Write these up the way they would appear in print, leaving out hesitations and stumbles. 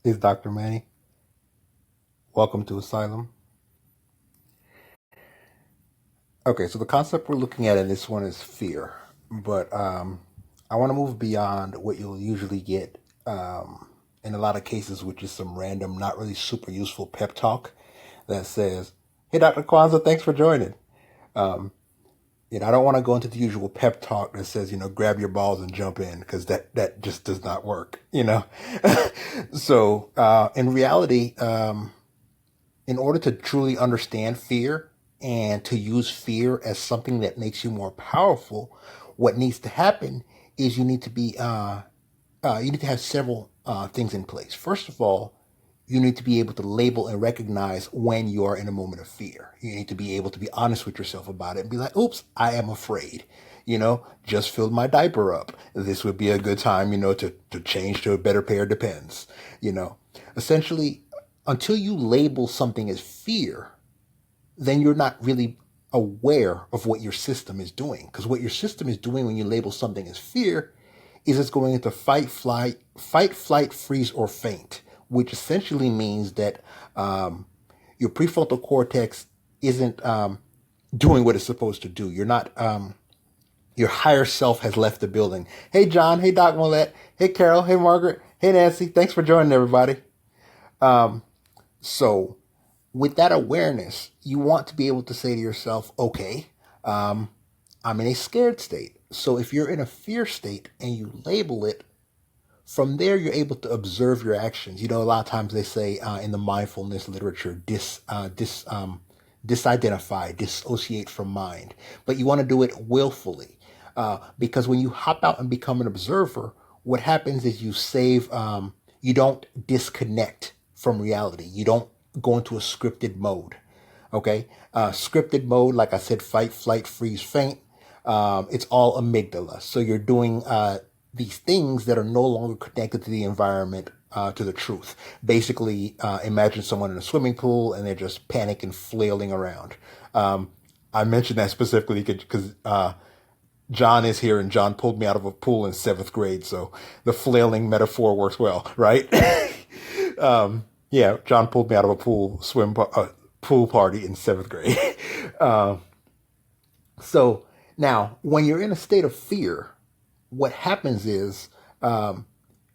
Is Dr. Manny. Welcome to Asylum. Okay, so the concept we're looking at in this one is fear, but I want to move beyond what you'll usually get in a lot of cases, which is some random, not really super useful pep talk that says, "Hey, Dr. Kwanzaa, thanks for joining." Um, I don't want to go into the usual pep talk that says, grab your balls and jump in, because that just does not work. So in reality, in order to truly understand fear and to use fear as something that makes you more powerful, what needs to happen is you need to have several things in place. First of all, you need to be able to label and recognize when you are in a moment of fear. You need to be able to be honest with yourself about it and be like, oops, I am afraid. Just filled my diaper up. This would be a good time, to change to a better pair of Depends. Essentially, until you label something as fear, then you're not really aware of what your system is doing. Because what your system is doing when you label something as fear is it's going into fight, flight, freeze, or faint, which essentially means that your prefrontal cortex isn't doing what it's supposed to do. You're not. Your higher self has left the building. Hey, John. Hey, Doc Millette. Hey, Carol. Hey, Margaret. Hey, Nancy. Thanks for joining, everybody. So, with that awareness, you want to be able to say to yourself, okay, I'm in a scared state. So if you're in a fear state and you label it, from there you're able to observe your actions. A lot of times they say in the mindfulness literature, disidentify, dissociate from mind. But you want to do it willfully. Because when you hop out and become an observer, what happens is you don't disconnect from reality. You don't go into a scripted mode. Okay? Scripted mode, like I said, fight, flight, freeze, faint. It's all amygdala. So you're doing these things that are no longer connected to the environment, to the truth. Basically, imagine someone in a swimming pool and they're just panicking, flailing around. I mentioned that specifically because John is here and John pulled me out of a pool in seventh grade. So the flailing metaphor works well, right? Yeah, John pulled me out of a pool party in seventh grade. uh, so now, when you're in a state of fear, what happens is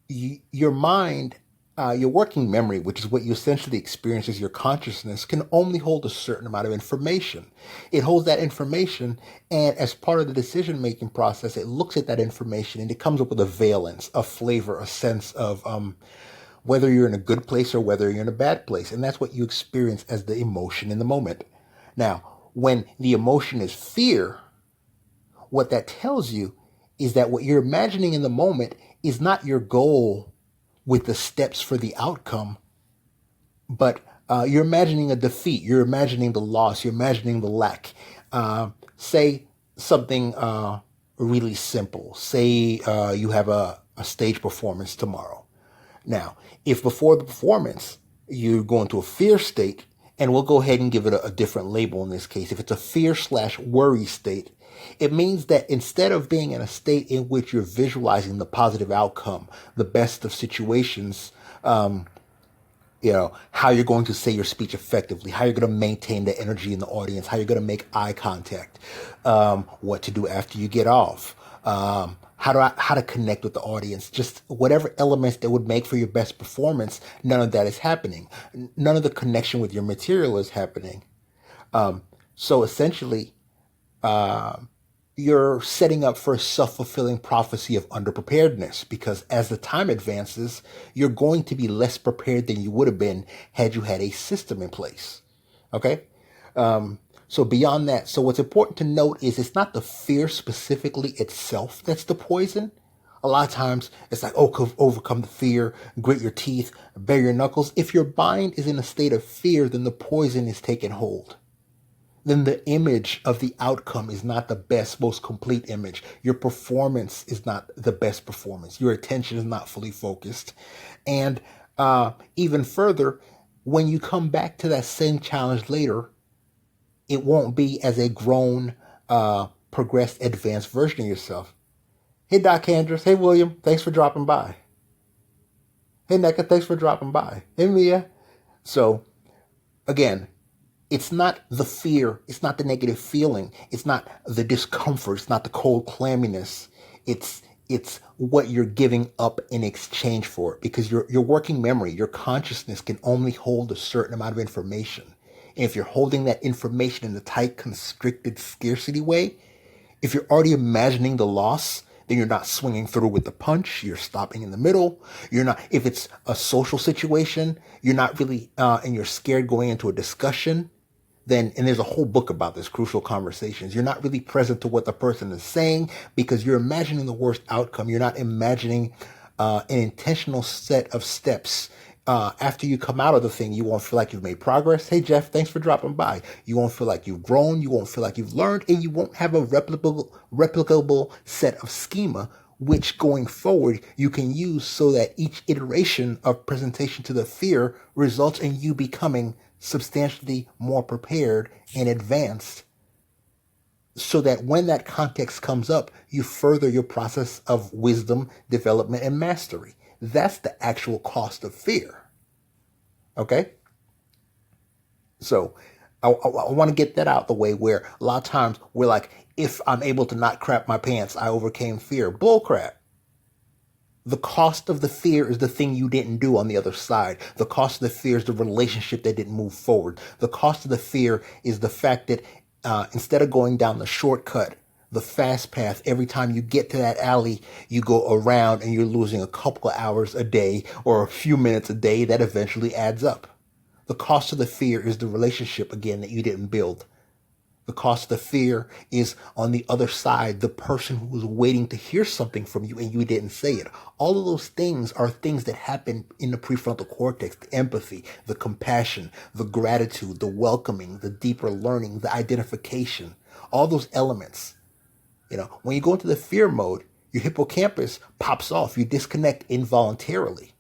your mind, your working memory, which is what you essentially experience as your consciousness, can only hold a certain amount of information. It holds that information, and as part of the decision making process, it looks at that information and it comes up with a valence, a flavor, a sense of whether you're in a good place or whether you're in a bad place. And that's what you experience as the emotion in the moment. Now, when the emotion is fear, what that tells you is that what you're imagining in the moment is not your goal with the steps for the outcome, but you're imagining a defeat. You're imagining the loss. You're imagining the lack. Say something really simple. Say you have a stage performance tomorrow. Now, if before the performance you go into a fear state, and we'll go ahead and give it a different label in this case. If it's a fear/worry state, it means that instead of being in a state in which you're visualizing the positive outcome, the best of situations, how you're going to say your speech effectively, how you're going to maintain the energy in the audience, how you're going to make eye contact, what to do after you get off, how to connect with the audience, just whatever elements that would make for your best performance. None of that is happening. None of the connection with your material is happening. So essentially, you're setting up for a self-fulfilling prophecy of underpreparedness, because as the time advances, you're going to be less prepared than you would have been had you had a system in place. Okay? So beyond that, so what's important to note is it's not the fear specifically itself that's the poison. A lot of times it's like, oh, overcome the fear, grit your teeth, bare your knuckles. If your mind is in a state of fear, then the poison is taking hold. Then the image of the outcome is not the best, most complete image. Your performance is not the best performance. Your attention is not fully focused. And even further, when you come back to that same challenge later, it won't be as a grown, progressed, advanced version of yourself. Hey, Doc Andrews. Hey, William. Thanks for dropping by. Hey, Neka, thanks for dropping by. Hey, Mia. So, again, it's not the fear, it's not the negative feeling, it's not the discomfort, it's not the cold clamminess. It's what you're giving up in exchange for it, because your working memory, your consciousness can only hold a certain amount of information. And if you're holding that information in a tight, constricted scarcity way, if you're already imagining the loss, then you're not swinging through with the punch. You're stopping in the middle. You're not, if it's a social situation, you're not really, and you're scared going into a discussion, then, and there's a whole book about this, Crucial Conversations. You're not really present to what the person is saying because you're imagining the worst outcome. You're not imagining an intentional set of steps. After you come out of the thing, you won't feel like you've made progress. Hey, Jeff, thanks for dropping by. You won't feel like you've grown. You won't feel like you've learned, and you won't have a replicable set of schema, which going forward you can use so that each iteration of presentation to the fear results in you becoming substantially more prepared and advanced, so that when that context comes up, you further your process of wisdom, development, and mastery. That's the actual cost of fear. Okay? So I want to get that out the way, where a lot of times we're like, if I'm able to not crap my pants, I overcame fear. Bull crap. The cost of the fear is the thing you didn't do on the other side. The cost of the fear is the relationship that didn't move forward. The cost of the fear is the fact that instead of going down the shortcut, the fast path, every time you get to that alley, you go around and you're losing a couple of hours a day or a few minutes a day that eventually adds up. The cost of the fear is the relationship, again, that you didn't build. The cost of the fear is on the other side, the person who was waiting to hear something from you and you didn't say it. All of those things are things that happen in the prefrontal cortex: the empathy, the compassion, the gratitude, the welcoming, the deeper learning, the identification, all those elements. When you go into the fear mode, your hippocampus pops off. You disconnect involuntarily.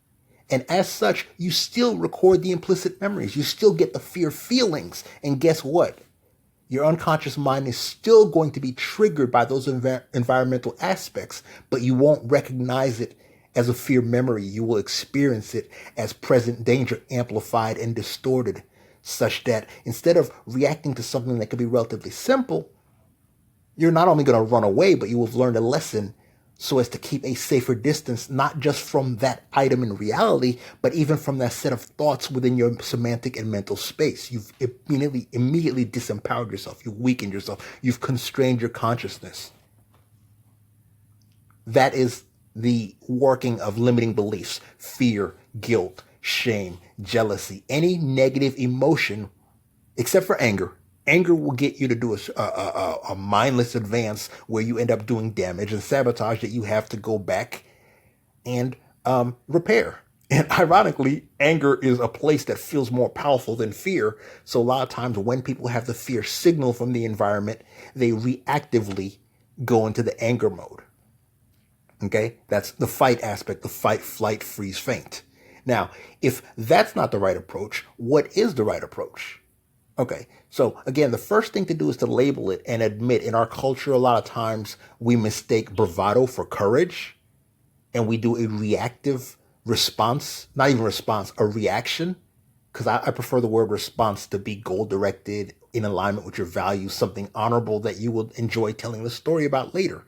And as such, you still record the implicit memories. You still get the fear feelings. And guess what? Your unconscious mind is still going to be triggered by those environmental aspects, but you won't recognize it as a fear memory. You will experience it as present danger amplified and distorted, such that instead of reacting to something that could be relatively simple, you're not only going to run away, but you will have learned a lesson so as to keep a safer distance, not just from that item in reality, but even from that set of thoughts within your semantic and mental space. You've immediately disempowered yourself. You've weakened yourself. You've constrained your consciousness. That is the working of limiting beliefs: fear, guilt, shame, jealousy, any negative emotion, except for anger. Anger will get you to do a mindless advance where you end up doing damage and sabotage that you have to go back and repair. And ironically, anger is a place that feels more powerful than fear. So a lot of times when people have the fear signal from the environment, they reactively go into the anger mode. Okay? That's the fight aspect, the fight, flight, freeze, faint. Now, if that's not the right approach, what is the right approach? Okay, so again, the first thing to do is to label it and admit. In our culture, a lot of times we mistake bravado for courage, and we do a reactive response, not even response, a reaction, because I prefer the word response to be goal-directed, in alignment with your values, something honorable that you will enjoy telling the story about later,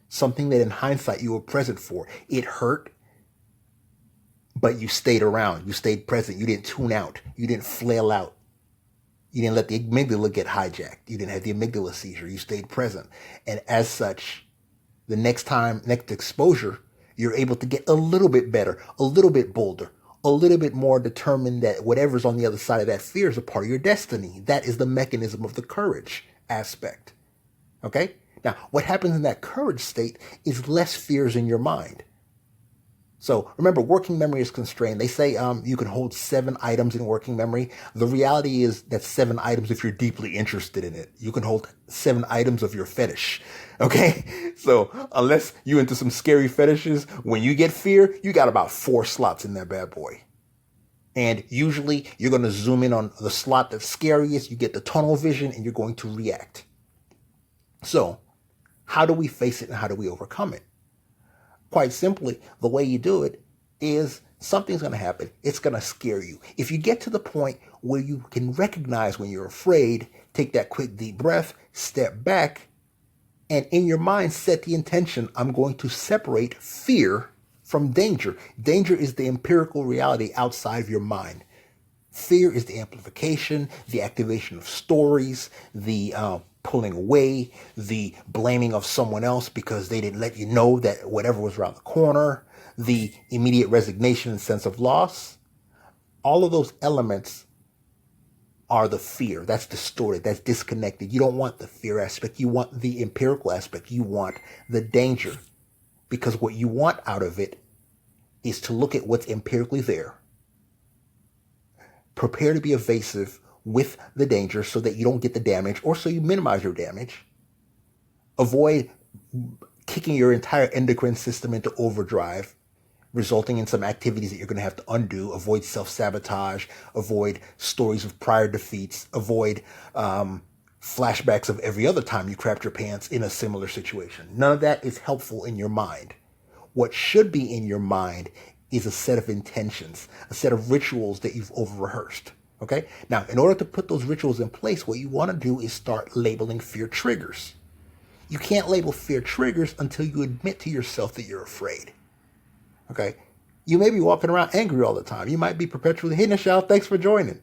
something that in hindsight you were present for. It hurt, but you stayed around, you stayed present, you didn't tune out, you didn't flail out. You didn't let the amygdala get hijacked. You didn't have the amygdala seizure. You stayed present. And as such, the next exposure, you're able to get a little bit better, a little bit bolder, a little bit more determined that whatever's on the other side of that fear is a part of your destiny. That is the mechanism of the courage aspect. Okay? Now, what happens in that courage state is less fears in your mind. So remember, working memory is constrained. They say you can hold 7 items in working memory. The reality is that 7 items if you're deeply interested in it. You can hold 7 items of your fetish. Okay? So unless you into some scary fetishes, when you get fear, you got about 4 slots in that bad boy. And usually you're going to zoom in on the slot that's scariest. You get the tunnel vision and you're going to react. So how do we face it and how do we overcome it? Quite simply, the way you do it is something's going to happen. It's going to scare you. If you get to the point where you can recognize when you're afraid, take that quick deep breath, step back, and in your mind set the intention, I'm going to separate fear from danger. Danger is the empirical reality outside of your mind. Fear is the amplification, the activation of stories, the pulling away, the blaming of someone else because they didn't let you know that whatever was around the corner, the immediate resignation and sense of loss. All of those elements are the fear. That's distorted. That's disconnected. You don't want the fear aspect. You want the empirical aspect. You want the danger. Because what you want out of it is to look at what's empirically there. Prepare to be evasive with the danger so that you don't get the damage or so you minimize your damage. Avoid kicking your entire endocrine system into overdrive, resulting in some activities that you're going to have to undo. Avoid self-sabotage, avoid stories of prior defeats, avoid flashbacks of every other time you crapped your pants in a similar situation. None of that is helpful in your mind. What should be in your mind is a set of intentions, a set of rituals that you've over-rehearsed. Okay? Now, in order to put those rituals in place, what you want to do is start labeling fear triggers. You can't label fear triggers until you admit to yourself that you're afraid. Okay? You may be walking around angry all the time. You might be perpetually, hey, Nichelle, thanks for joining.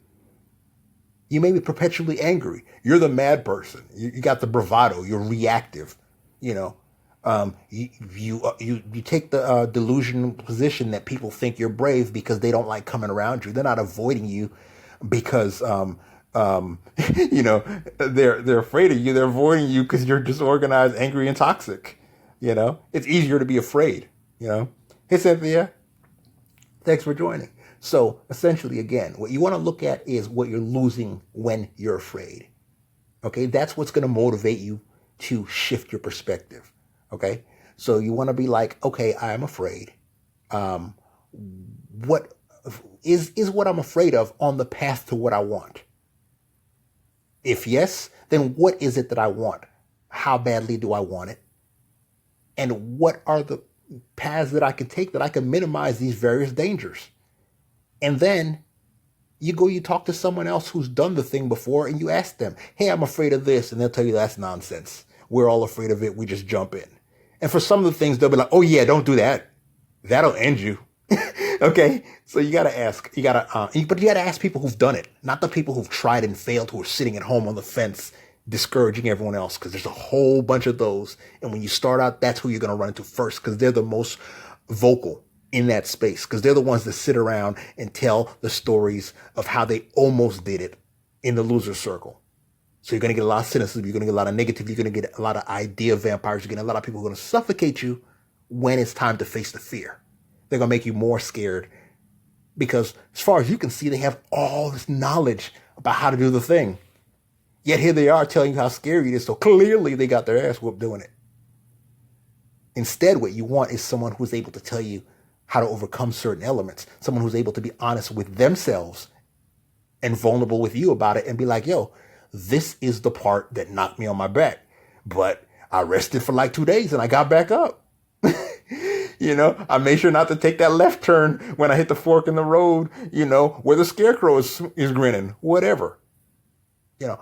You may be perpetually angry. You're the mad person. You got the bravado. You're reactive. You know, you take the delusional position that people think you're brave because they don't like coming around you. They're not avoiding you because you know, they're afraid of you. They're avoiding you because you're disorganized, angry, and toxic. You know, it's easier to be afraid. You know, hey Cynthia, thanks for joining. So essentially, again, what you want to look at is what you're losing when you're afraid. Okay, that's what's going to motivate you to shift your perspective. Okay, so you want to be like, okay, I am afraid. What is what I'm afraid of on the path to what I want? If yes, then what is it that I want? How badly do I want it? And what are the paths that I can take that I can minimize these various dangers? And then you talk to someone else who's done the thing before and you ask them, hey, I'm afraid of this. And they'll tell you that's nonsense. We're all afraid of it. We just jump in. And for some of the things, they'll be like, oh yeah, don't do that. That'll end you. Okay. So you got to ask, but you got to ask people who've done it, not the people who've tried and failed, who are sitting at home on the fence, discouraging everyone else. Cause there's a whole bunch of those. And when you start out, that's who you're going to run into first. Cause they're the most vocal in that space. Cause they're the ones that sit around and tell the stories of how they almost did it in the loser circle. So you're going to get a lot of cynicism. You're going to get a lot of negativity. You're going to get a lot of idea vampires. You're getting a lot of people who are going to suffocate you when it's time to face the fear. They're going to make you more scared because as far as you can see, they have all this knowledge about how to do the thing. Yet here they are telling you how scary it is. So clearly they got their ass whooped doing it. Instead, what you want is someone who's able to tell you how to overcome certain elements. Someone who's able to be honest with themselves and vulnerable with you about it and be like, yo, this is the part that knocked me on my back. But I rested for like 2 days and I got back up. You know, I made sure not to take that left turn when I hit the fork in the road, you know, where the scarecrow is grinning, whatever. You know,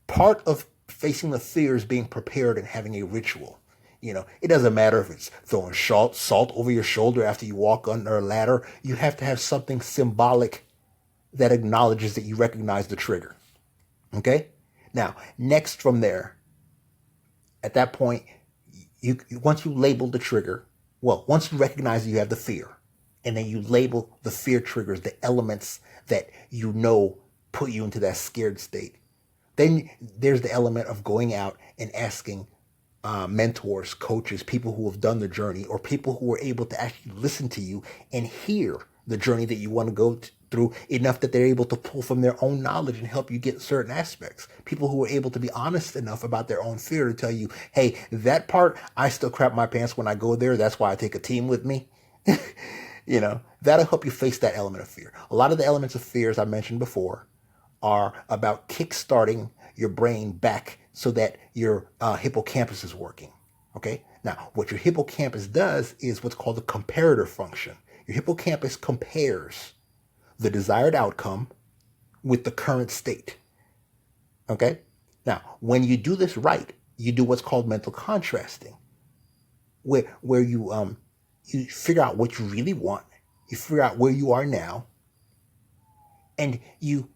part of facing the fear is being prepared and having a ritual. You know, it doesn't matter if it's throwing salt over your shoulder after you walk under a ladder. You have to have something symbolic that acknowledges that you recognize the trigger. Okay? Now, next from there, at that point, once you label the trigger, once you recognize that you have the fear, and then you label the fear triggers, the elements that you know put you into that scared state, then there's the element of going out and asking mentors, coaches, people who have done the journey, or people who are able to actually listen to you and hear the journey that you want to go through enough that they're able to pull from their own knowledge and help you get certain aspects. People who are able to be honest enough about their own fear to tell you, hey, that part, I still crap my pants when I go there. That's why I take a team with me. You know, that'll help you face that element of fear. A lot of the elements of fear, as I mentioned before, are about kickstarting your brain back so that your hippocampus is working. Okay. Now, what your hippocampus does is what's called the comparator function. Your hippocampus compares the desired outcome with the current state. Okay? Now, when you do this right, you do what's called mental contrasting, where you figure out what you really want, you figure out where you are now, and you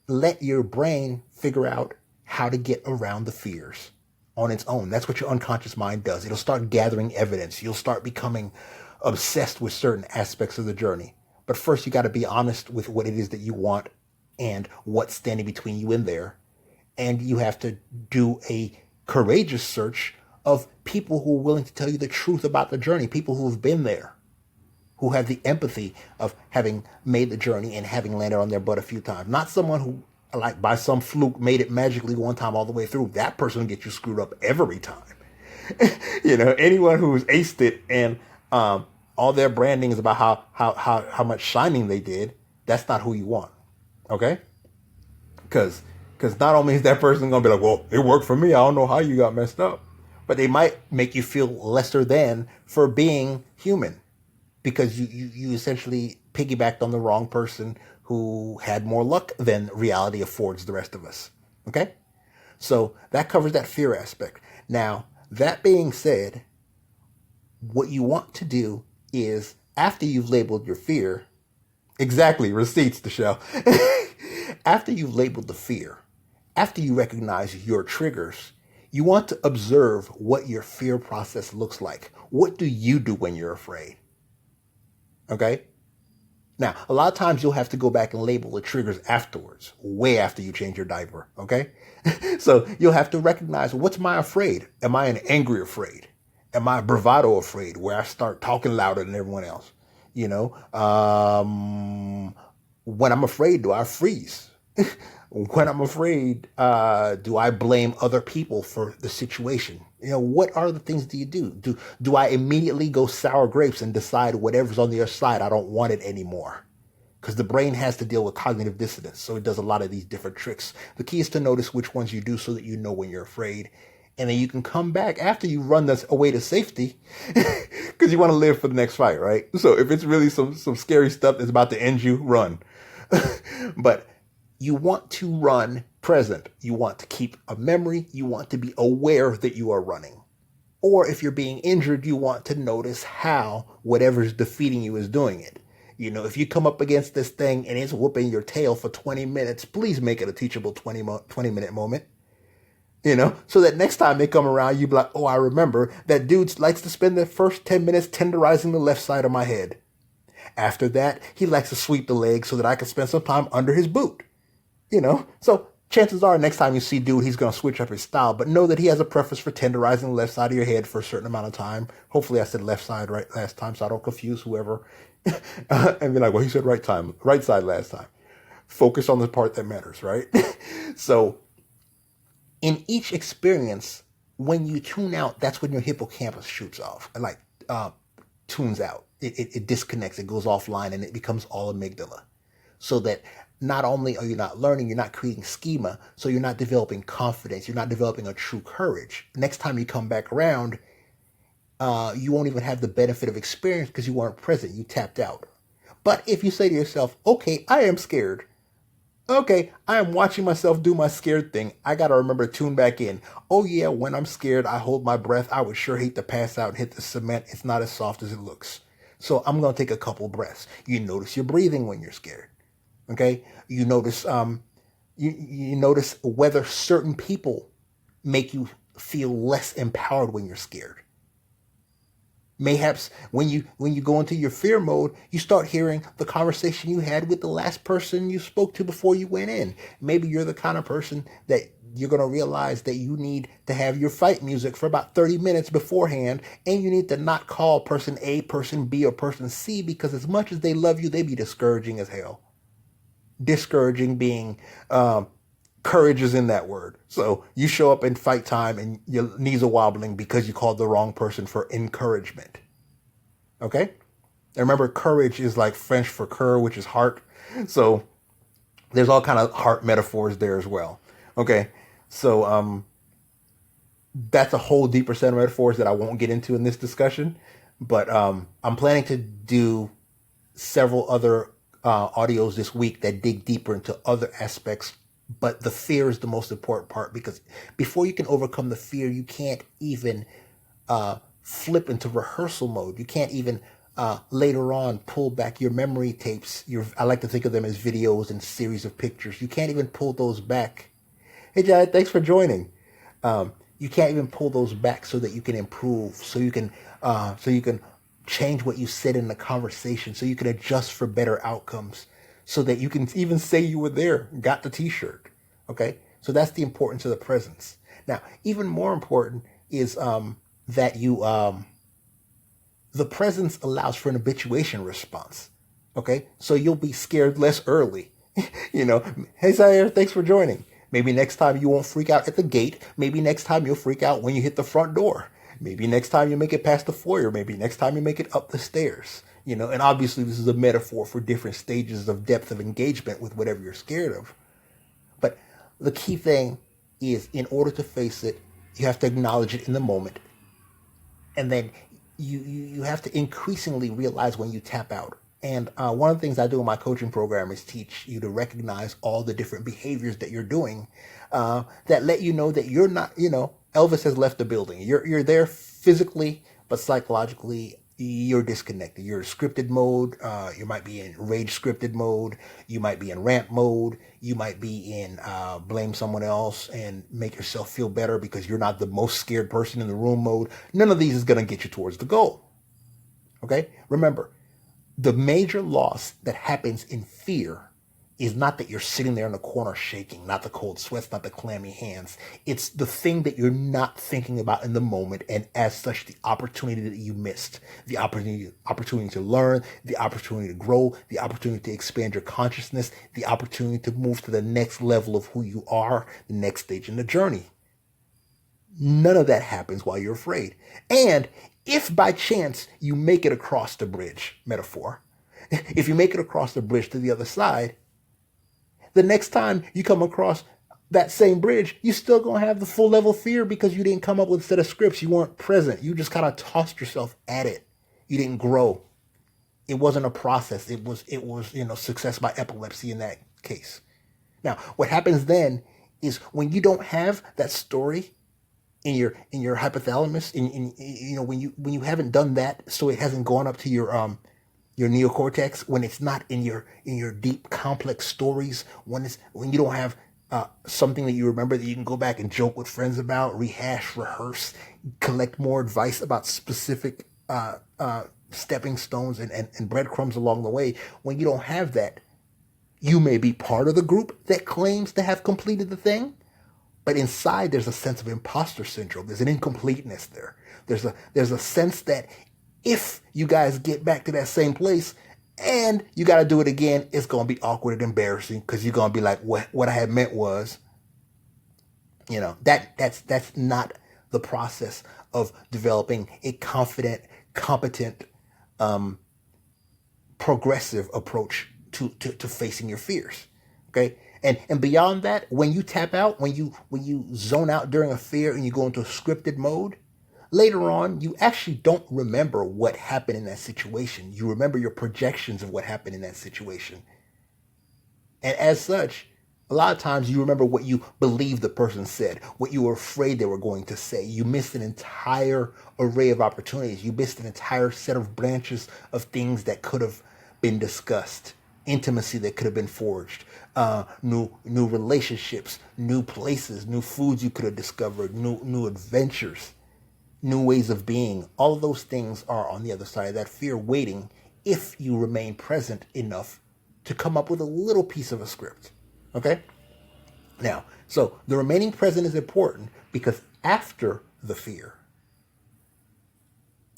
let your brain figure out how to get around the fears on its own. That's what your unconscious mind does. It'll start gathering evidence. You'll start becoming obsessed with certain aspects of the journey. But first, you got to be honest with what it is that you want and what's standing between you and there. And you have to do a courageous search of people who are willing to tell you the truth about the journey, people who have been there, who have the empathy of having made the journey and having landed on their butt a few times. Not someone who, like by some fluke, made it magically one time all the way through. That person will get you screwed up every time. Anyone who's aced it and all their branding is about how much shining they did, that's not who you want. Okay? Because not only is that person going to be like, well, it worked for me, I don't know how you got messed up. But they might make you feel lesser than for being human, because you essentially piggybacked on the wrong person who had more luck than reality affords the rest of us. Okay? So that covers that fear aspect. Now, that being said, what you want to do is, after you've labeled your fear, exactly, receipts, Michelle. After you've labeled the fear, after you recognize your triggers, you want to observe what your fear process looks like. What do you do when you're afraid? Okay? Now, a lot of times you'll have to go back and label the triggers afterwards, way after you change your diaper. Okay? So you'll have to recognize, what's my afraid? Am I an angry afraid? Am I a bravado afraid, where I start talking louder than everyone else? When I'm afraid, do I freeze? When I'm afraid, do I blame other people for the situation? What are the things do you do? Do I immediately go sour grapes and decide whatever's on the other side, I don't want it anymore? Because the brain has to deal with cognitive dissonance, so it does a lot of these different tricks. The key is to notice which ones you do so that you know when you're afraid. And then you can come back after you run this away to safety, because you want to live for the next fight, right? So if it's really some scary stuff that's about to end you, run. But you want to run present. You want to keep a memory. You want to be aware that you are running. Or if you're being injured, you want to notice how whatever's defeating you is doing it. If you come up against this thing and it's whooping your tail for 20 minutes, please make it a teachable 20-minute moment. So that next time they come around, you be like, oh, I remember that dude likes to spend the first 10 minutes tenderizing the left side of my head. After that, he likes to sweep the leg so that I can spend some time under his boot. So chances are next time you see dude, he's going to switch up his style, but know that he has a preference for tenderizing the left side of your head for a certain amount of time. Hopefully I said left side right last time, so I don't confuse whoever and be like, well, he said right side last time. Focus on the part that matters, right? So in each experience, when you tune out, that's when your hippocampus shoots off, tunes out. It disconnects, it goes offline, and it becomes all amygdala. So that not only are you not learning, you're not creating schema, so you're not developing confidence, you're not developing a true courage. Next time you come back around, you won't even have the benefit of experience because you weren't present, you tapped out. But if you say to yourself, okay, I am scared. Okay, I am watching myself do my scared thing. I got to remember to tune back in. Oh yeah, when I'm scared, I hold my breath. I would sure hate to pass out and hit the cement. It's not as soft as it looks. So I'm going to take a couple breaths. You notice your breathing when you're scared. Okay? You notice you notice whether certain people make you feel less empowered when you're scared. Mayhaps when you go into your fear mode, you start hearing the conversation you had with the last person you spoke to before you went in. Maybe you're the kind of person that you're going to realize that you need to have your fight music for about 30 minutes beforehand, and you need to not call person A, person B, or person C, because as much as they love you, they be discouraging as hell. Discouraging being courage is in that word. So you show up in fight time and your knees are wobbling because you called the wrong person for encouragement. Okay? And remember, courage is like French for cœur, which is heart. So there's all kind of heart metaphors there as well. Okay? So that's a whole deeper set of metaphors that I won't get into in this discussion. But I'm planning to do several other audios this week that dig deeper into other aspects. But the fear is the most important part, because before you can overcome the fear, you can't even flip into rehearsal mode. You can't even later on pull back your memory tapes. I like to think of them as videos and series of pictures. You can't even pull those back. Hey, Jad, thanks for joining. You can't even pull those back so that you can improve, so you can change what you said in the conversation, so you can adjust for better outcomes, so that you can even say you were there, got the t-shirt. Okay? So that's the importance of the presence. Now, even more important is that the presence allows for an habituation response. Okay? So you'll be scared less early. Hey, Zaire, thanks for joining. Maybe next time you won't freak out at the gate. Maybe next time you'll freak out when you hit the front door. Maybe next time you make it past the foyer. Maybe next time you make it up the stairs. And obviously this is a metaphor for different stages of depth of engagement with whatever you're scared of. But the key thing is, in order to face it, you have to acknowledge it in the moment. And then you have to increasingly realize when you tap out. And one of the things I do in my coaching program is teach you to recognize all the different behaviors that you're doing that let you know that you're not, Elvis has left the building. You're there physically, but psychologically, you're disconnected. You're in scripted mode. You might be in rage scripted mode. You might be in rant mode. You might be in blame someone else and make yourself feel better because you're not the most scared person in the room mode. None of these is going to get you towards the goal. Okay? Remember, the major loss that happens in fear is not that you're sitting there in the corner shaking, not the cold sweats, not the clammy hands. It's the thing that you're not thinking about in the moment, and as such, the opportunity that you missed, the opportunity to learn, the opportunity to grow, the opportunity to expand your consciousness, the opportunity to move to the next level of who you are, the next stage in the journey. None of that happens while you're afraid. And if by chance you make it across the bridge, metaphor, if you make it across the bridge to the other side, the next time you come across that same bridge, you're still going to have the full level fear because you didn't come up with a set of scripts. You weren't present. You just kind of tossed yourself at it. You didn't grow. It wasn't a process. It was, success by epilepsy in that case. Now, what happens then is when you don't have that story in your hypothalamus, when you haven't done that, so it hasn't gone up to your neocortex, when it's not in your deep complex stories, when you don't have something that you remember that you can go back and joke with friends about, rehash, rehearse, collect more advice about specific stepping stones and breadcrumbs along the way. When you don't have that, you may be part of the group that claims to have completed the thing, but inside there's a sense of imposter syndrome. There's an incompleteness there. There's a sense that if you guys get back to that same place and you got to do it again, it's going to be awkward and embarrassing because you're going to be like, what I had meant was, that's not the process of developing a confident, competent, progressive approach to facing your fears. Okay. And beyond that, when you tap out, when you zone out during a fear and you go into a scripted mode, later on, you actually don't remember what happened in that situation. You remember your projections of what happened in that situation. And as such, a lot of times you remember what you believe the person said, what you were afraid they were going to say. You missed an entire array of opportunities. You missed an entire set of branches of things that could have been discussed, intimacy that could have been forged, new relationships, new places, new foods you could have discovered, new adventures, new ways of being. All of those things are on the other side of that fear waiting if you remain present enough to come up with a little piece of a script. Okay? Now, so the remaining present is important because after the fear,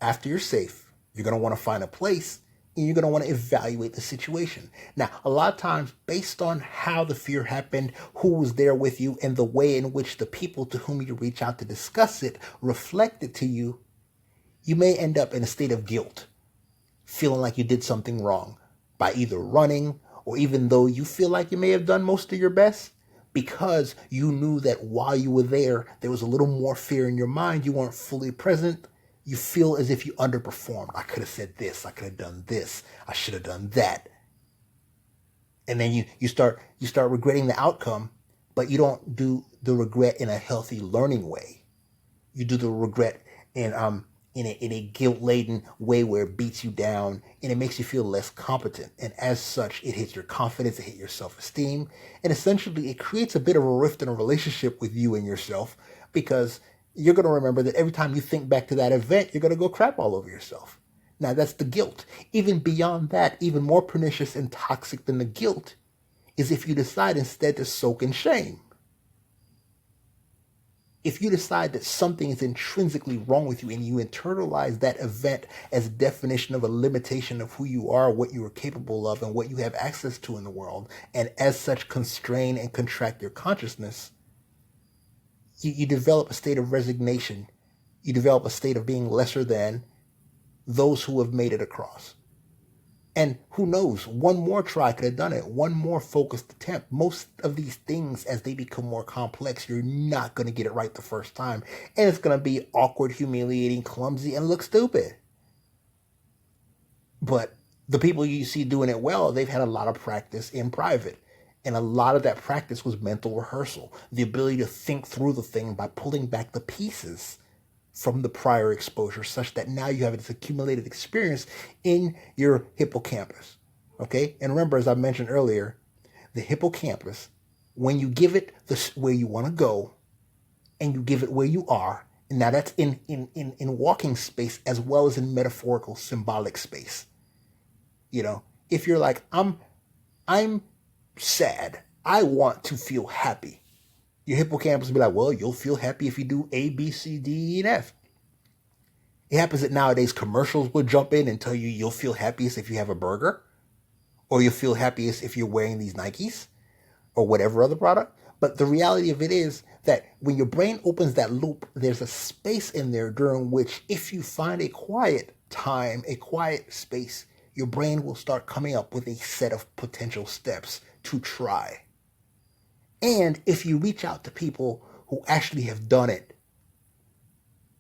after you're safe, you're going to want to find a place and you're going to want to evaluate the situation. Now, a lot of times, based on how the fear happened, who was there with you, and the way in which the people to whom you reach out to discuss it reflected to you, you may end up in a state of guilt, feeling like you did something wrong by either running or even though you feel like you may have done most of your best, because you knew that while you were there was a little more fear in your mind. You weren't fully present. You feel as if you underperformed. I could have said this. I could have done this. I should have done that. And then you start regretting the outcome, but you don't do the regret in a healthy learning way. You do the regret in a guilt laden way where it beats you down and it makes you feel less competent. And as such, it hits your confidence, it hits your self-esteem, and essentially it creates a bit of a rift in a relationship with you and yourself, because you're going to remember that every time you think back to that event, you're going to go crap all over yourself. Now that's the guilt. Even beyond that, even more pernicious and toxic than the guilt is if you decide instead to soak in shame. If you decide that something is intrinsically wrong with you and you internalize that event as a definition of a limitation of who you are, what you are capable of, and what you have access to in the world, and as such constrain and contract your consciousness, you develop a state of resignation. You develop a state of being lesser than those who have made it across. And who knows, one more try could have done it, one more focused attempt. Most of these things, as they become more complex, you're not going to get it right the first time. And it's going to be awkward, humiliating, clumsy, and look stupid. But the people you see doing it well, they've had a lot of practice in private. And a lot of that practice was mental rehearsal, the ability to think through the thing by pulling back the pieces from the prior exposure, such that now you have this accumulated experience in your hippocampus. Okay? And remember, as I mentioned earlier, the hippocampus, when you give it where you want to go and you give it where you are, and now that's in walking space as well as in metaphorical symbolic space. You know, if you're like, I'm sad, I want to feel happy. Your hippocampus will be like, well, you'll feel happy if you do A, B, C, D, E, and F. It happens that nowadays commercials will jump in and tell you you'll feel happiest if you have a burger, or you'll feel happiest if you're wearing these Nikes, or whatever other product. But the reality of it is that when your brain opens that loop, there's a space in there during which, if you find a quiet time, a quiet space, your brain will start coming up with a set of potential steps to try. And if you reach out to people who actually have done it,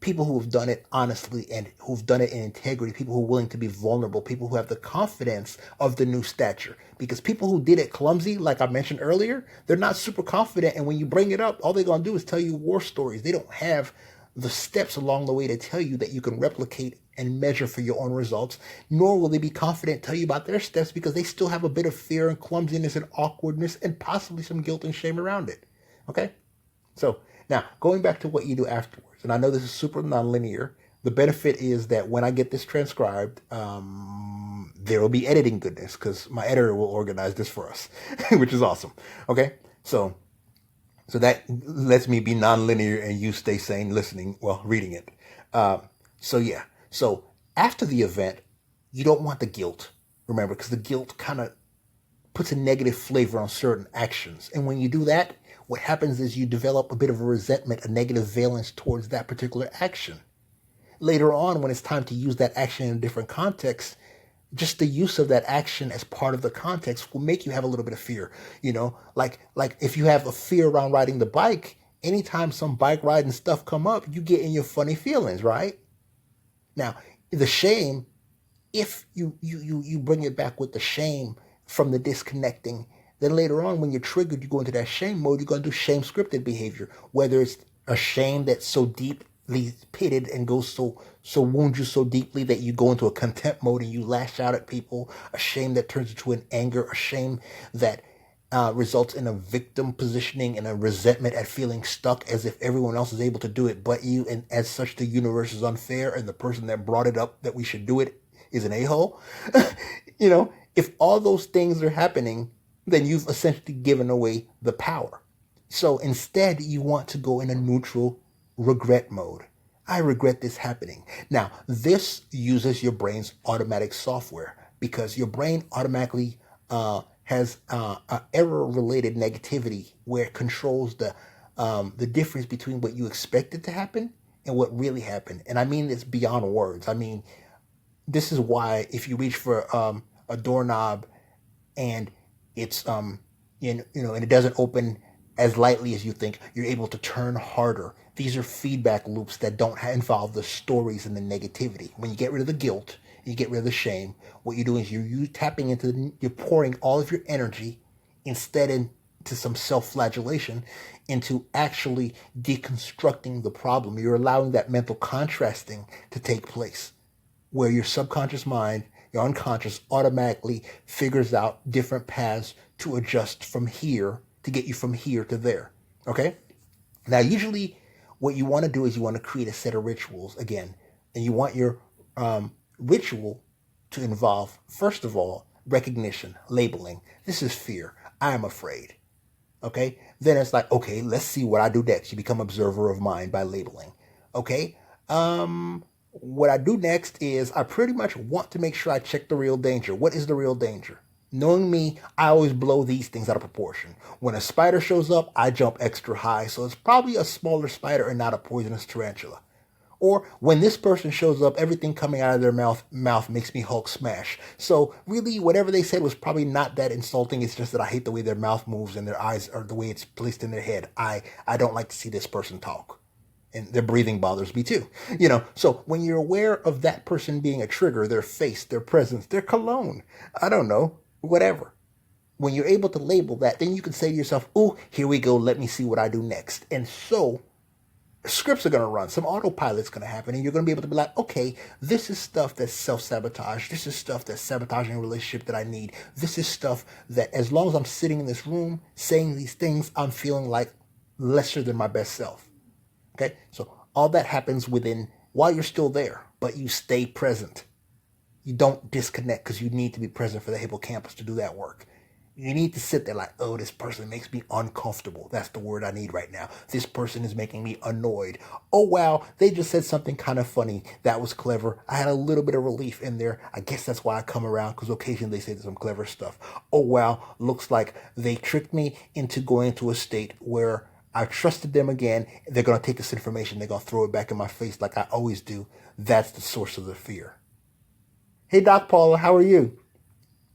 people who have done it honestly and who've done it in integrity, people who are willing to be vulnerable, people who have the confidence of the new stature. Because people who did it clumsy, like I mentioned earlier, they're not super confident. And when you bring it up, all they're going to do is tell you war stories. They don't have the steps along the way to tell you that you can replicate and measure for your own results, nor will they be confident to tell you about their steps because they still have a bit of fear and clumsiness and awkwardness and possibly some guilt and shame around it. Okay? So now going back to what you do afterwards, and I know this is super nonlinear. The benefit is that when I get this transcribed, there will be editing goodness because my editor will organize this for us, which is awesome. Okay? So that lets me be nonlinear and you stay sane listening, well, reading it. So after the event, you don't want the guilt, remember, because the guilt kind of puts a negative flavor on certain actions. And when you do that, what happens is you develop a bit of a resentment, a negative valence towards that particular action. Later on, when it's time to use that action in a different context, just the use of that action as part of the context will make you have a little bit of fear. You know, like if you have a fear around riding the bike, anytime some bike riding stuff come up, you get in your funny feelings, right? Now, the shame, if you bring it back with the shame from the disconnecting, then later on when you're triggered, you go into that shame mode, you're going to do shame scripted behavior, whether it's a shame that's so deeply pitted and goes so wounds you so deeply that you go into a contempt mode and you lash out at people, a shame that turns into an anger, a shame that results in a victim positioning and a resentment at feeling stuck as if everyone else is able to do it but you, and as such the universe is unfair and the person that brought it up that we should do it is an a-hole. You know, if all those things are happening, then you've essentially given away the power. So instead, you want to go in a neutral regret mode. I regret this happening. Now, this uses your brain's automatic software because your brain automatically has error-related negativity where it controls the difference between what you expected to happen and what really happened. And I mean this beyond words. I mean, this is why if you reach for a doorknob and it's and it doesn't open as lightly as you think, you're able to turn harder. These are feedback loops that don't involve the stories and the negativity. When you get rid of the guilt, you get rid of the shame, what you're doing is you're tapping you're pouring all of your energy instead into some self-flagellation into actually deconstructing the problem. You're allowing that mental contrasting to take place where your subconscious mind, your unconscious automatically figures out different paths to adjust from here to get you from here to there. Okay? Now, usually what you want to do is you want to create a set of rituals again, and you want your ritual to involve, first of all, recognition, labeling. This is fear. I am afraid. Okay? Then it's like, okay, let's see what I do next. You become observer of mind by labeling. Okay? What I do next is I pretty much want to make sure I check the real danger. What is the real danger? Knowing me, I always blow these things out of proportion. When a spider shows up, I jump extra high, so it's probably a smaller spider and not a poisonous tarantula. Or when this person shows up, everything coming out of their mouth makes me Hulk smash. So really, whatever they said was probably not that insulting. It's just that I hate the way their mouth moves and their eyes are the way it's placed in their head. I don't like to see this person talk. And their breathing bothers me too. So when you're aware of that person being a trigger, their face, their presence, their cologne, I don't know, whatever. When you're able to label that, then you can say to yourself, oh, here we go, let me see what I do next. And so scripts are going to run, some autopilot's going to happen, and you're going to be able to be like, okay, this is stuff that's self-sabotage. This is stuff that's sabotaging a relationship that I need. This is stuff that as long as I'm sitting in this room saying these things, I'm feeling like lesser than my best self. Okay, so all that happens while you're still there, but you stay present. You don't disconnect because you need to be present for the hippocampus to do that work. You need to sit there like, oh, this person makes me uncomfortable. That's the word I need right now. This person is making me annoyed. Oh, wow, they just said something kind of funny. That was clever. I had a little bit of relief in there. I guess that's why I come around, because occasionally they say some clever stuff. Oh, wow, looks like they tricked me into going into a state where I trusted them again. They're going to take this information. They're going to throw it back in my face like I always do. That's the source of the fear. Hey, Doc Paula, how are you?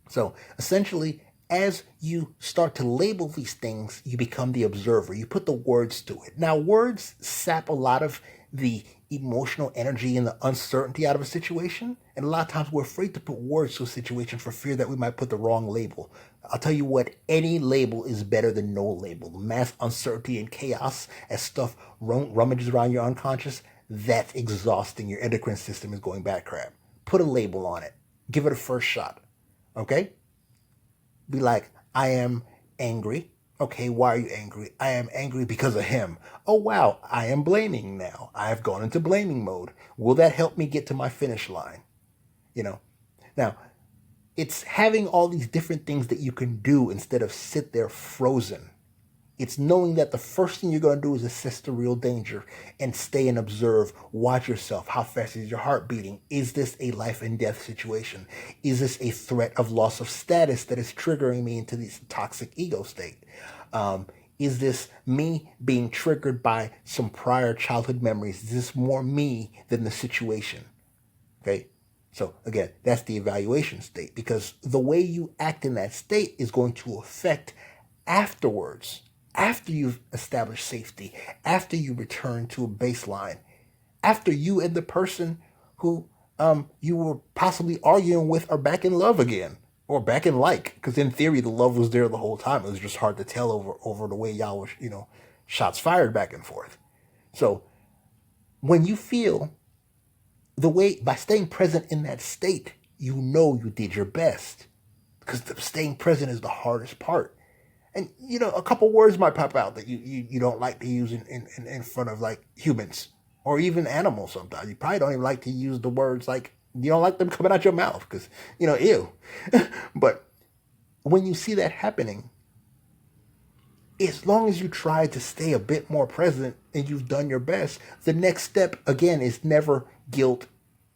So essentially, as you start to label these things, you become the observer. You put the words to it. Now, words sap a lot of the emotional energy and the uncertainty out of a situation. And a lot of times we're afraid to put words to a situation for fear that we might put the wrong label. I'll tell you what, any label is better than no label. Mass uncertainty and chaos as stuff rummages around your unconscious, that's exhausting. Your endocrine system is going bad crap. Put a label on it. Give it a first shot. Okay? Be like, I am angry. Okay, why are you angry? I am angry because of him. Oh, wow, I am blaming now. I have gone into blaming mode. Will that help me get to my finish line? Now, it's having all these different things that you can do instead of sit there frozen. It's knowing that the first thing you're going to do is assess the real danger and stay and observe. Watch yourself. How fast is your heart beating? Is this a life and death situation? Is this a threat of loss of status that is triggering me into this toxic ego state? Is this me being triggered by some prior childhood memories? Is this more me than the situation? Okay. So again, that's the evaluation state, because the way you act in that state is going to affect afterwards. After you've established safety, after you return to a baseline, after you and the person who you were possibly arguing with are back in love again, or back in like, because in theory the love was there the whole time. It was just hard to tell over the way y'all were, shots fired back and forth. So when you feel the way, by staying present in that state, you did your best, because staying present is the hardest part. And, a couple words might pop out that you don't like to use in front of, like, humans or even animals sometimes. You probably don't even like to use the words, like, you don't like them coming out your mouth because, ew. But when you see that happening, as long as you try to stay a bit more present and you've done your best, the next step, again, is never guilt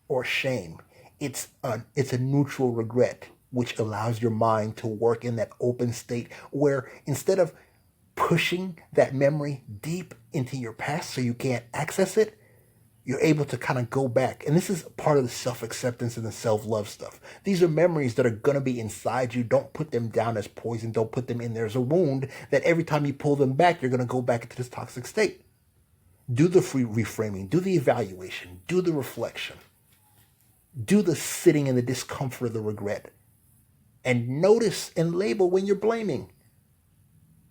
or shame. It's a neutral regret, which allows your mind to work in that open state where instead of pushing that memory deep into your past so you can't access it, you're able to kind of go back. And this is part of the self-acceptance and the self-love stuff. These are memories that are going to be inside you. Don't put them down as poison. Don't put them in there as a wound that every time you pull them back, you're going to go back into this toxic state. Do the free reframing, do the evaluation, do the reflection, do the sitting in the discomfort of the regret, and notice and label when you're blaming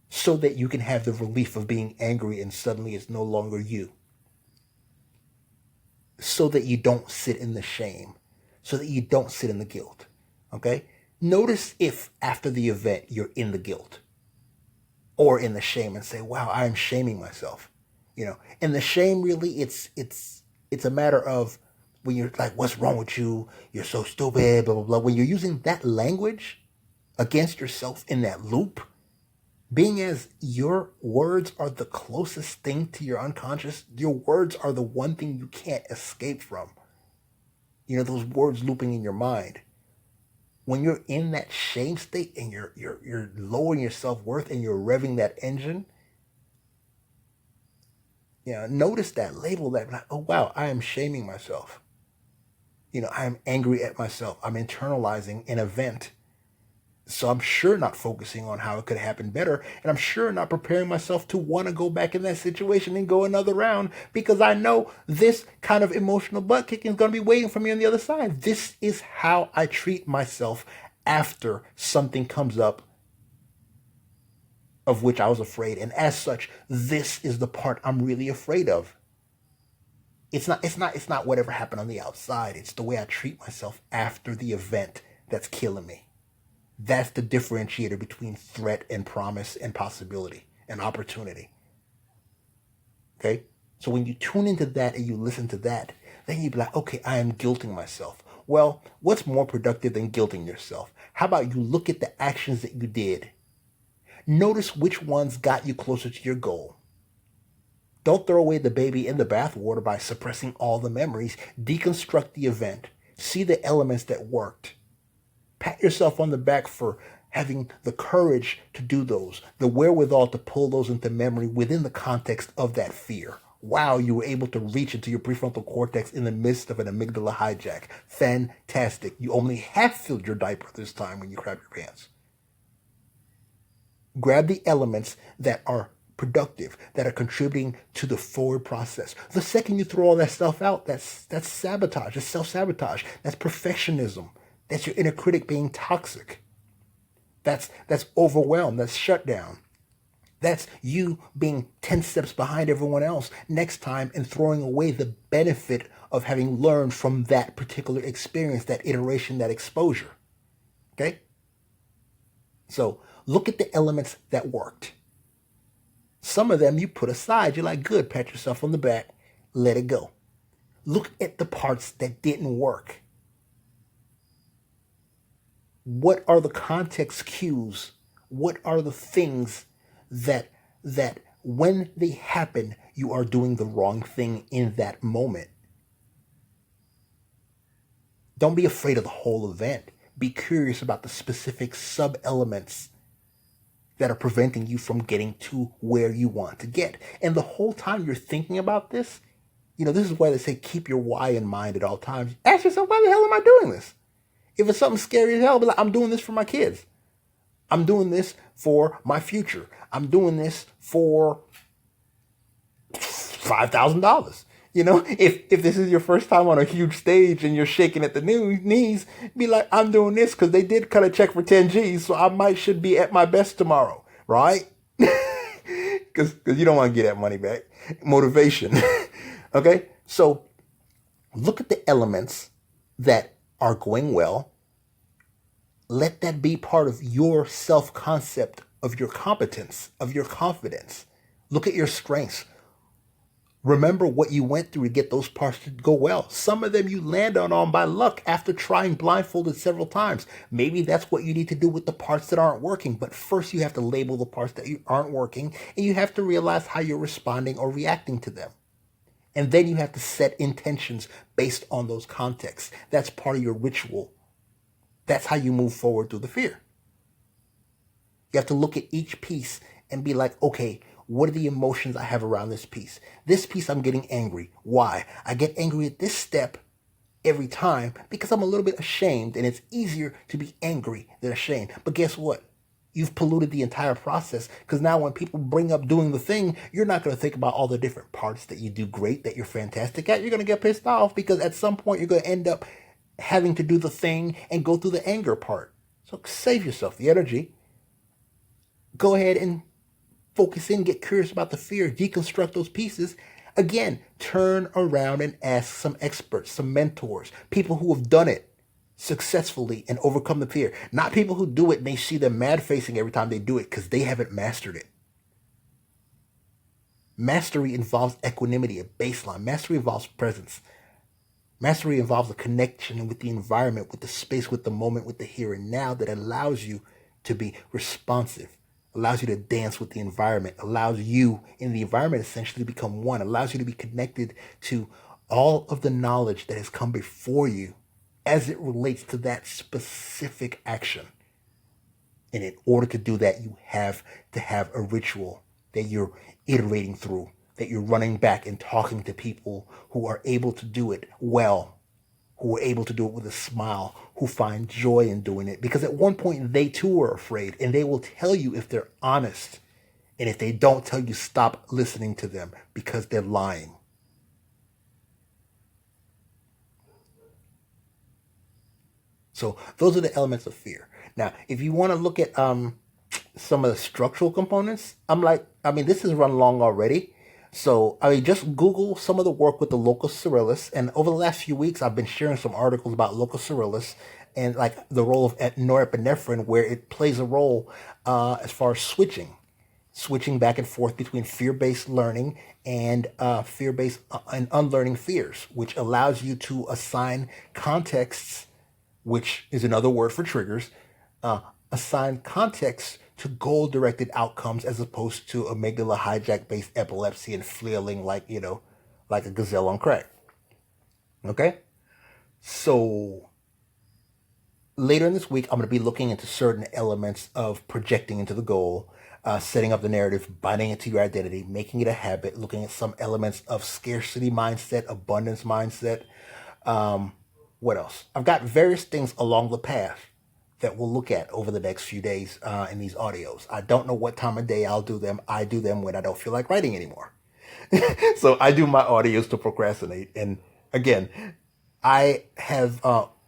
so that you can have the relief of being angry and suddenly it's no longer you. So that you don't sit in the shame, so that you don't sit in the guilt. Okay? Notice if after the event you're in the guilt or in the shame and say, wow, I am shaming myself. And the shame really, it's a matter of when you're like, what's wrong with you? You're so stupid, blah, blah, blah. When you're using that language against yourself in that loop, being as your words are the closest thing to your unconscious, your words are the one thing you can't escape from. Those words looping in your mind. When you're in that shame state and you're lowering your self-worth and you're revving that engine, notice that, label that, like, oh wow, I am shaming myself. I am angry at myself. I'm internalizing an event. So I'm sure not focusing on how it could happen better. And I'm sure not preparing myself to want to go back in that situation and go another round, because I know this kind of emotional butt kicking is going to be waiting for me on the other side. This is how I treat myself after something comes up of which I was afraid. And as such, this is the part I'm really afraid of. It's not whatever happened on the outside. It's the way I treat myself after the event that's killing me. That's the differentiator between threat and promise and possibility and opportunity. Okay? So when you tune into that and you listen to that, then you be like, okay, I am guilting myself. Well, what's more productive than guilting yourself? How about you look at the actions that you did? Notice which ones got you closer to your goal. Don't throw away the baby in the bathwater by suppressing all the memories. Deconstruct the event. See the elements that worked. Pat yourself on the back for having the courage to do those, the wherewithal to pull those into memory within the context of that fear. Wow, you were able to reach into your prefrontal cortex in the midst of an amygdala hijack. Fantastic. You only half filled your diaper this time when you crap your pants. Grab the elements that are productive, that are contributing to the forward process. The second you throw all that stuff out, that's sabotage, that's self-sabotage, that's perfectionism, that's your inner critic being toxic. That's overwhelmed, that's shut down. That's you being 10 steps behind everyone else next time and throwing away the benefit of having learned from that particular experience, that iteration, that exposure. Okay? So look at the elements that worked. Some of them you put aside. You're like, good, pat yourself on the back, let it go. Look at the parts that didn't work. What are the context cues? What are the things that when they happen, you are doing the wrong thing in that moment? Don't be afraid of the whole event. Be curious about the specific sub-elements that are preventing you from getting to where you want to get. And the whole time you're thinking about this, this is why they say keep your why in mind at all times. Ask yourself, why the hell am I doing this? If it's something scary as hell, be like, I'm doing this for my kids. I'm doing this for my future. I'm doing this for $5,000. If this is your first time on a huge stage and you're shaking at the knees, be like, I'm doing this because they did cut a check for 10 G's, so I should be at my best tomorrow, right? Because you don't want to get that money back. Motivation. Okay? So look at the elements that are going well. Let that be part of your self-concept, of your competence, of your confidence. Look at your strengths. Remember what you went through to get those parts to go well. Some of them you land on by luck after trying blindfolded several times. Maybe that's what you need to do with the parts that aren't working. But first you have to label the parts that aren't working, and you have to realize how you're responding or reacting to them. And then you have to set intentions based on those contexts. That's part of your ritual. That's how you move forward through the fear. You have to look at each piece and be like, okay, what are the emotions I have around this piece? This piece, I'm getting angry. Why? I get angry at this step every time because I'm a little bit ashamed, and it's easier to be angry than ashamed. But guess what? you've polluted the entire process. Because now when people bring up doing the thing, you're not going to think about all the different parts that you do great, that you're fantastic at. You're going to get pissed off because at some point you're going to end up having to do the thing and go through the anger part. So save yourself the energy. Go ahead and focus in, get curious about the fear, deconstruct those pieces. Again, turn around and ask some experts, some mentors, people who have done it successfully and overcome the fear. Not people who do it and they see them mad facing every time they do it because they haven't mastered it. Mastery involves equanimity, a baseline. Mastery involves presence. Mastery involves a connection with the environment, with the space, with the moment, with the here and now that allows you to be responsive, allows you to dance with the environment, allows you in the environment essentially to become one, allows you to be connected to all of the knowledge that has come before you as it relates to that specific action. And in order to do that, you have to have a ritual that you're iterating through, that you're running back and talking to people who are able to do it well, who are able to do it with a smile, who find joy in doing it. Because at one point they too are afraid, and they will tell you if they're honest. And if they don't tell you, stop listening to them because they're lying. So those are the elements of fear. Now, if you want to look at some of the structural components, this is run long already. So, just Google some of the work with the locus coeruleus. And over the last few weeks, I've been sharing some articles about locus coeruleus and like the role of norepinephrine, where it plays a role as far as switching back and forth between fear-based learning and fear-based and unlearning fears, which allows you to assign contexts, which is another word for triggers, assign context to goal-directed outcomes as opposed to amygdala hijack-based epilepsy and flailing like a gazelle on crack. Okay? So later in this week, I'm going to be looking into certain elements of projecting into the goal, setting up the narrative, binding it to your identity, making it a habit, looking at some elements of scarcity mindset, abundance mindset. What else? I've got various things along the path that we'll look at over the next few days in these audios. I don't know what time of day I'll do them. I do them when I don't feel like writing anymore. So I do my audios to procrastinate. And again, I have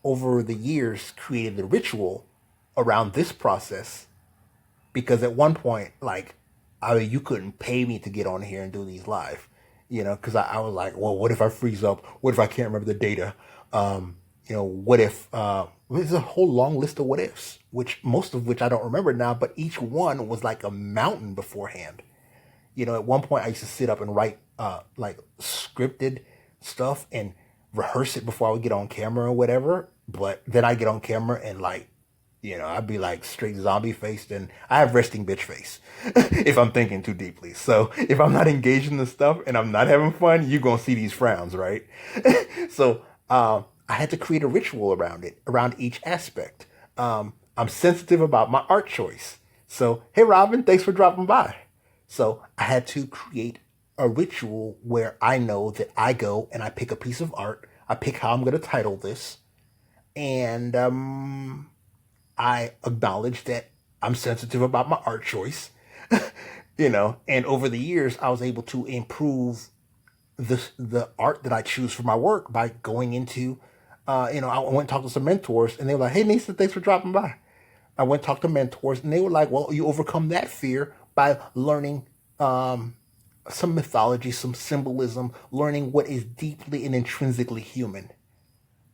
over the years created a ritual around this process because at one point, you couldn't pay me to get on here and do these live, because I was like, well, what if I freeze up? What if I can't remember the data? What if, there's a whole long list of what ifs, most of which I don't remember now, but each one was like a mountain beforehand. At one point I used to sit up and write, scripted stuff and rehearse it before I would get on camera or whatever. But then I get on camera and I'd be like straight zombie faced, and I have resting bitch face if I'm thinking too deeply. So if I'm not engaged in the stuff and I'm not having fun, you're going to see these frowns, right? So, I had to create a ritual around it, around each aspect. I'm sensitive about my art choice. So, hey, Robin, thanks for dropping by. So I had to create a ritual where I know that I go and I pick a piece of art. I pick how I'm going to title this. And I acknowledge that I'm sensitive about my art choice, and over the years, I was able to improve the art that I choose for my work by going into, I went and talked to some mentors, and they were like, hey, Nisa, thanks for dropping by. I went and talked to mentors, and they were like, well, you overcome that fear by learning some mythology, some symbolism, learning what is deeply and intrinsically human,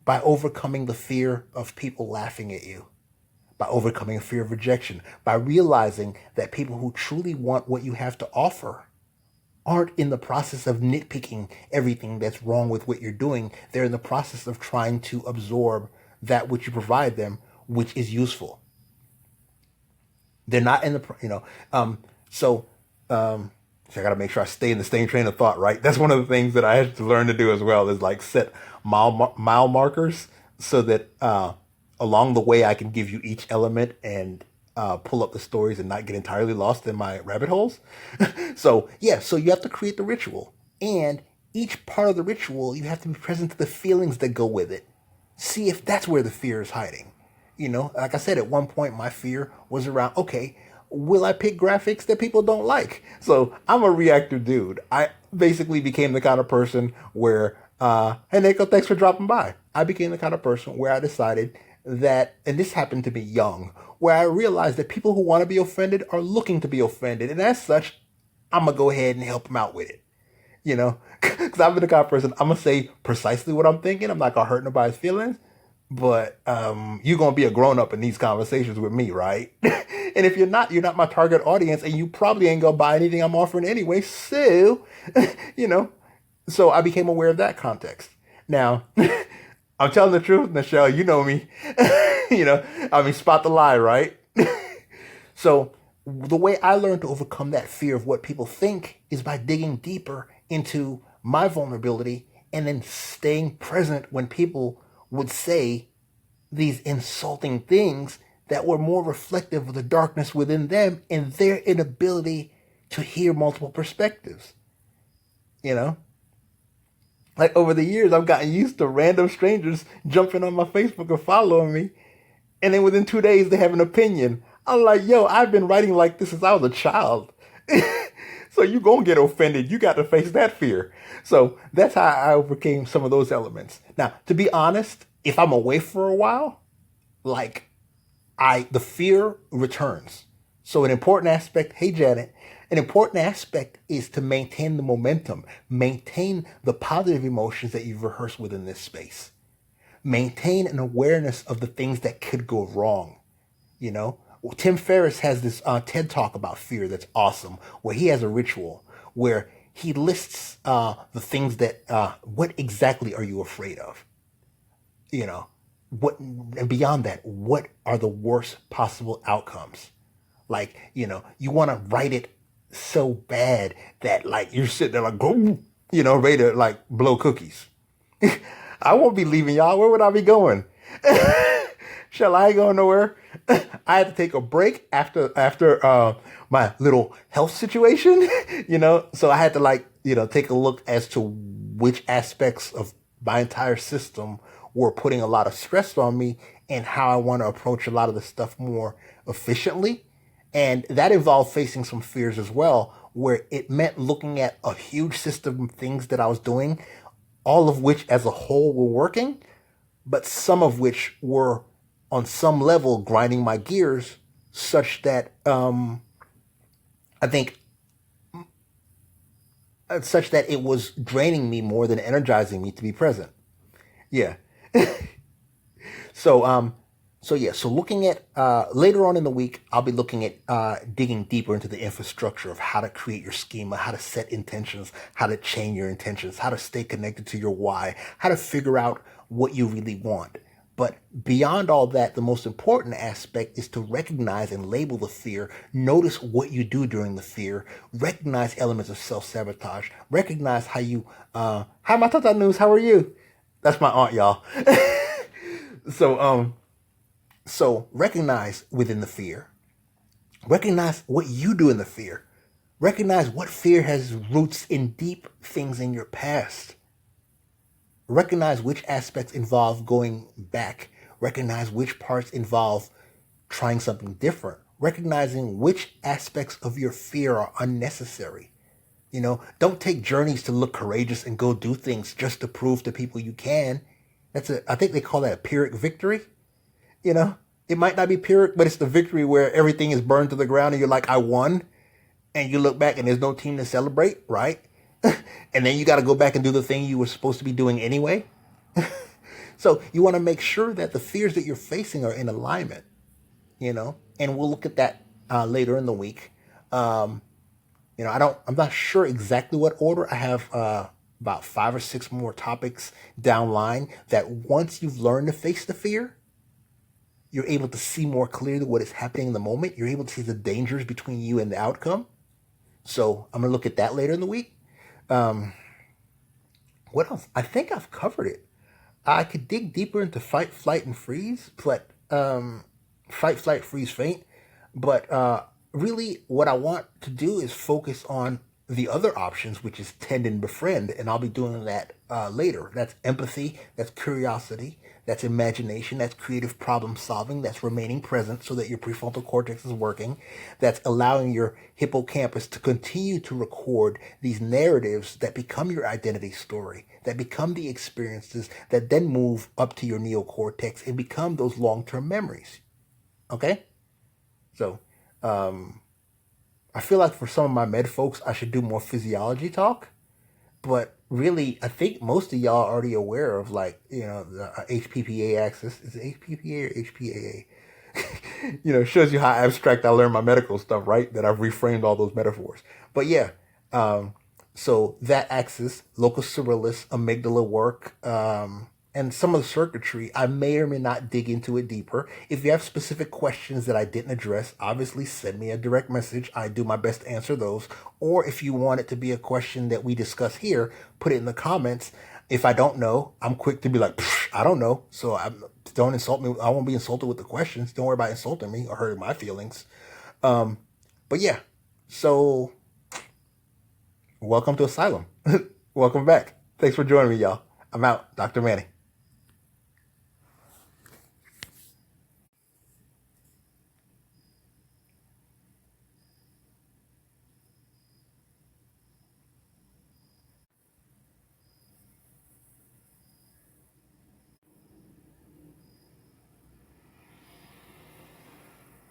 by overcoming the fear of people laughing at you, by overcoming a fear of rejection, by realizing that people who truly want what you have to offer aren't in the process of nitpicking everything that's wrong with what you're doing. They're in the process of trying to absorb that which you provide them, which is useful. They're not in the, so I got to make sure I stay in the same train of thought, right? That's one of the things that I had to learn to do as well, is set mile markers so that along the way I can give you each element and pull up the stories and not get entirely lost in my rabbit holes. So you have to create the ritual, and each part of the ritual, you have to be present to the feelings that go with it. See if that's where the fear is hiding. like I said, at one point my fear was around, okay, will I pick graphics that people don't like? So I'm a reactive dude. I basically became the kind of person where, hey Nico, thanks for dropping by. I became the kind of person where I decided that, and this happened to be young, where I realized that people who want to be offended are looking to be offended. And as such, I'm going to go ahead and help them out with it. Because I've been the kind of person, I'm going to say precisely what I'm thinking. I'm not going to hurt nobody's feelings. But you're going to be a grown up in these conversations with me, right? And if you're not my target audience, and you probably ain't going to buy anything I'm offering anyway. So, you know, so I became aware of that context. Now, I'm telling the truth, Michelle, you know me. Spot the lie, right? So the way I learned to overcome that fear of what people think is by digging deeper into my vulnerability and then staying present when people would say these insulting things that were more reflective of the darkness within them and their inability to hear multiple perspectives. Like over the years, I've gotten used to random strangers jumping on my Facebook and following me. And then within 2 days, they have an opinion. I'm like, yo, I've been writing like this since I was a child. So you gonna get offended. You got to face that fear. So that's how I overcame some of those elements. Now, to be honest, if I'm away for a while, like the fear returns. So an important aspect, hey Janet, an important aspect is to maintain the momentum, maintain the positive emotions that you've rehearsed within this space. Maintain an awareness of the things that could go wrong. Tim Ferriss has this TED talk about fear that's awesome, where he has a ritual where he lists the things that, what exactly are you afraid of? And beyond that, what are the worst possible outcomes? Like, you want to write it so bad that like you're sitting there like, ready to like blow cookies. I won't be leaving y'all. Where would I be going? Shall I go nowhere? I had to take a break after my little health situation, so I had to take a look as to which aspects of my entire system were putting a lot of stress on me and how I want to approach a lot of the stuff more efficiently. And that involved facing some fears as well, where it meant looking at a huge system of things that I was doing, all of which as a whole were working, but some of which were on some level grinding my gears such that I think such that it was draining me more than energizing me to be present. Yeah. So looking at later on in the week, I'll be looking at digging deeper into the infrastructure of how to create your schema, how to set intentions, how to chain your intentions, how to stay connected to your why, how to figure out what you really want. But beyond all that, the most important aspect is to recognize and label the fear, notice what you do during the fear, recognize elements of self-sabotage, recognize how you, hi Matata News, how are you? That's my aunt, y'all. So recognize within the fear, recognize what you do in the fear, recognize what fear has roots in deep things in your past. Recognize which aspects involve going back. Recognize which parts involve trying something different. Recognizing which aspects of your fear are unnecessary. Don't take journeys to look courageous and go do things just to prove to people you can. I think they call that a Pyrrhic victory. It might not be Pyrrhic, but it's the victory where everything is burned to the ground and you're like, I won. And you look back and there's no team to celebrate, right? And then you got to go back and do the thing you were supposed to be doing anyway. So you want to make sure that the fears that you're facing are in alignment, and we'll look at that later in the week. I'm not sure exactly what order. I have about 5 or 6 more topics downline that once you've learned to face the fear, you're able to see more clearly what is happening in the moment. You're able to see the dangers between you and the outcome. So I'm going to look at that later in the week. What else? I think I've covered it. I could dig deeper into fight, flight, and freeze, but fight, flight, freeze, faint. But really, what I want to do is focus on the other options, which is tend and befriend, and I'll be doing that later. That's empathy, that's curiosity, that's imagination, that's creative problem solving, that's remaining present so that your prefrontal cortex is working, that's allowing your hippocampus to continue to record these narratives that become your identity story, that become the experiences that then move up to your neocortex and become those long term memories. Okay? So, I feel like for some of my med folks, I should do more physiology talk. But really, I think most of y'all are already aware of, like, the HPPA axis. Is it HPPA or HPAA? Shows you how abstract I learned my medical stuff, right? That I've reframed all those metaphors. But yeah, so that axis, locus coeruleus, amygdala work, and some of the circuitry, I may or may not dig into it deeper. If you have specific questions that I didn't address, obviously send me a direct message. I do my best to answer those. Or if you want it to be a question that we discuss here, put it in the comments. If I don't know, I'm quick to be like, I don't know. So don't insult me. I won't be insulted with the questions. Don't worry about insulting me or hurting my feelings. But yeah, so welcome to Asylum. Welcome back. Thanks for joining me, y'all. I'm out. Dr. Manny.